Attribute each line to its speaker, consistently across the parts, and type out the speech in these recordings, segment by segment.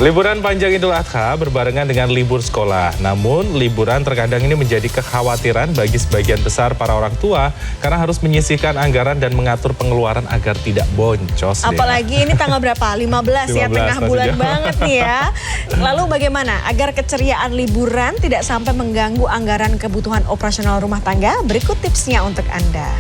Speaker 1: Liburan panjang Idul Adha berbarengan dengan libur sekolah. Namun, liburan terkadang ini menjadi kekhawatiran bagi sebagian besar para orang tua karena harus menyisihkan anggaran dan mengatur pengeluaran agar tidak boncos.
Speaker 2: Apalagi ini tanggal berapa? 15 ya, tengah bulan banget nih ya. Lalu bagaimana agar keceriaan liburan tidak sampai mengganggu anggaran kebutuhan operasional rumah tangga? Berikut tipsnya untuk Anda.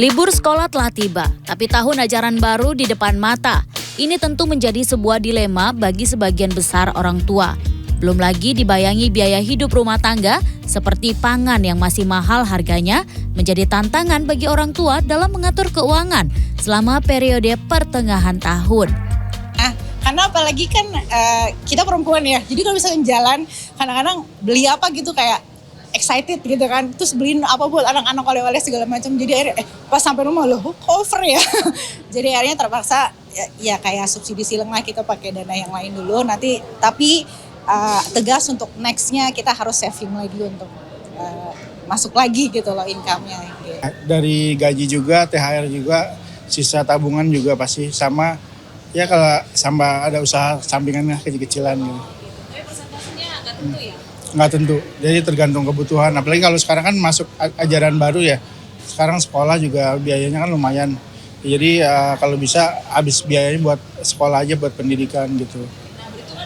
Speaker 3: Libur sekolah telah tiba, tapi tahun ajaran baru di depan mata. Ini tentu menjadi sebuah dilema bagi sebagian besar orang tua. Belum lagi dibayangi biaya hidup rumah tangga seperti pangan yang masih mahal harganya menjadi tantangan bagi orang tua dalam mengatur keuangan selama periode pertengahan tahun.
Speaker 4: Karena apalagi kan kita perempuan ya, jadi kalau misalnya jalan kadang-kadang beli apa gitu kayak excited gitu kan, terus beliin apa buat anak-anak oleh-oleh segala macam, jadi akhirnya pas sampai rumah loh cover ya. Jadi akhirnya terpaksa ya kayak subsidi silang lah, kita pakai dana yang lain dulu nanti, tapi tegas untuk nextnya kita harus saving lagi untuk masuk lagi gitu loh income-nya gitu.
Speaker 5: Dari gaji juga, THR juga, sisa tabungan juga pasti sama ya, kalau sama ada usaha sampingannya kecil-kecilan gitu.
Speaker 3: Tapi persentasenya agak tentu ya?
Speaker 5: Nggak tentu, jadi tergantung kebutuhan. Apalagi kalau sekarang kan masuk ajaran baru ya, sekarang sekolah juga biayanya kan lumayan. Jadi kalau bisa habis biayanya buat sekolah aja, buat pendidikan gitu.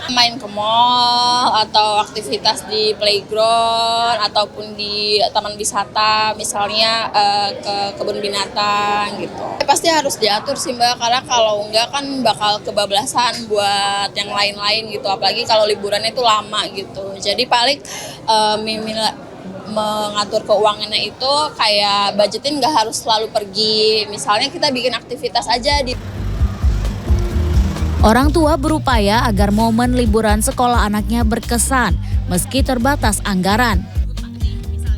Speaker 6: Main ke mall atau aktivitas di playground ataupun di taman wisata, misalnya ke kebun binatang gitu. Pasti harus diatur sih Mbak, karena kalau enggak kan bakal kebablasan buat yang lain-lain gitu, apalagi kalau liburannya itu lama gitu. Jadi paling mengatur keuangannya itu kayak budgetin nggak harus selalu pergi, misalnya kita bikin aktivitas aja di.
Speaker 3: Orang tua berupaya agar momen liburan sekolah anaknya berkesan meski terbatas anggaran.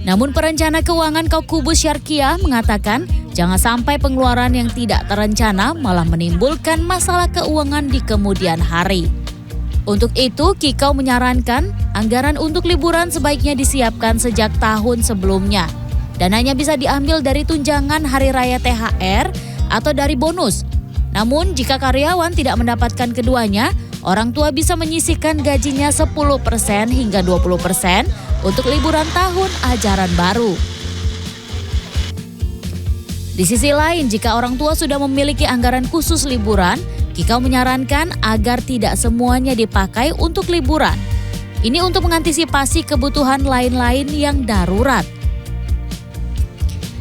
Speaker 3: Namun perencana keuangan Kaukubus Syarkiah mengatakan jangan sampai pengeluaran yang tidak terencana malah menimbulkan masalah keuangan di kemudian hari. Untuk itu, Kikau menyarankan anggaran untuk liburan sebaiknya disiapkan sejak tahun sebelumnya. Dananya bisa diambil dari tunjangan hari raya THR atau dari bonus. Namun jika karyawan tidak mendapatkan keduanya, orang tua bisa menyisihkan gajinya 10% hingga 20% untuk liburan tahun ajaran baru. Di sisi lain, jika orang tua sudah memiliki anggaran khusus liburan, Kikau menyarankan agar tidak semuanya dipakai untuk liburan. Ini untuk mengantisipasi kebutuhan lain-lain yang darurat.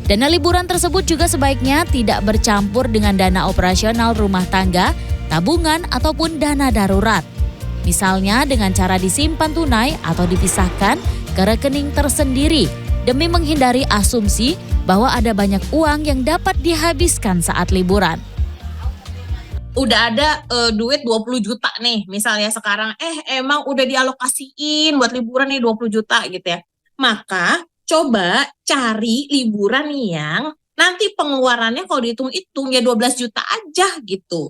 Speaker 3: Dana liburan tersebut juga sebaiknya tidak bercampur dengan dana operasional rumah tangga, tabungan, ataupun dana darurat. Misalnya dengan cara disimpan tunai atau dipisahkan ke rekening tersendiri demi menghindari asumsi bahwa ada banyak uang yang dapat dihabiskan saat liburan.
Speaker 7: Udah ada duit 20 juta nih misalnya sekarang, emang udah dialokasiin buat liburan nih 20 juta gitu ya. Maka coba cari liburan yang nanti pengeluarannya kalau dihitung-hitung ya 12 juta aja gitu.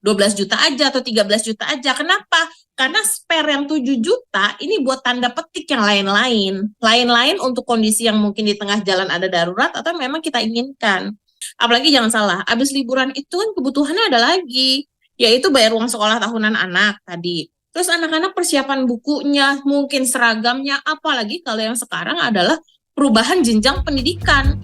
Speaker 7: 12 juta aja atau 13 juta aja. Kenapa? Karena spare yang 7 juta ini buat tanda petik yang lain-lain. Lain-lain untuk kondisi yang mungkin di tengah jalan ada darurat atau memang kita inginkan. Apalagi jangan salah, abis liburan itu kan kebutuhannya ada lagi, yaitu bayar uang sekolah tahunan anak tadi. Terus anak-anak persiapan bukunya, mungkin seragamnya, apalagi kalau yang sekarang adalah perubahan jenjang pendidikan.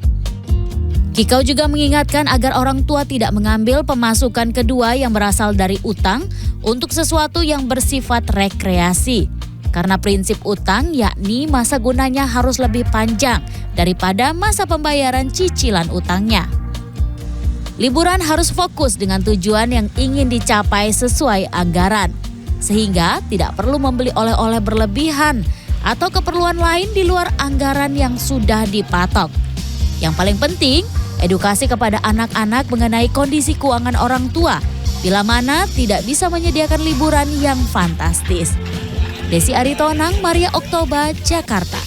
Speaker 3: Kikau juga mengingatkan agar orang tua tidak mengambil pemasukan kedua yang berasal dari utang untuk sesuatu yang bersifat rekreasi. Karena prinsip utang yakni masa gunanya harus lebih panjang daripada masa pembayaran cicilan utangnya. Liburan harus fokus dengan tujuan yang ingin dicapai sesuai anggaran. Sehingga tidak perlu membeli oleh-oleh berlebihan atau keperluan lain di luar anggaran yang sudah dipatok. Yang paling penting, edukasi kepada anak-anak mengenai kondisi keuangan orang tua bila mana tidak bisa menyediakan liburan yang fantastis. Desi Aritonang, Maria Oktober, Jakarta.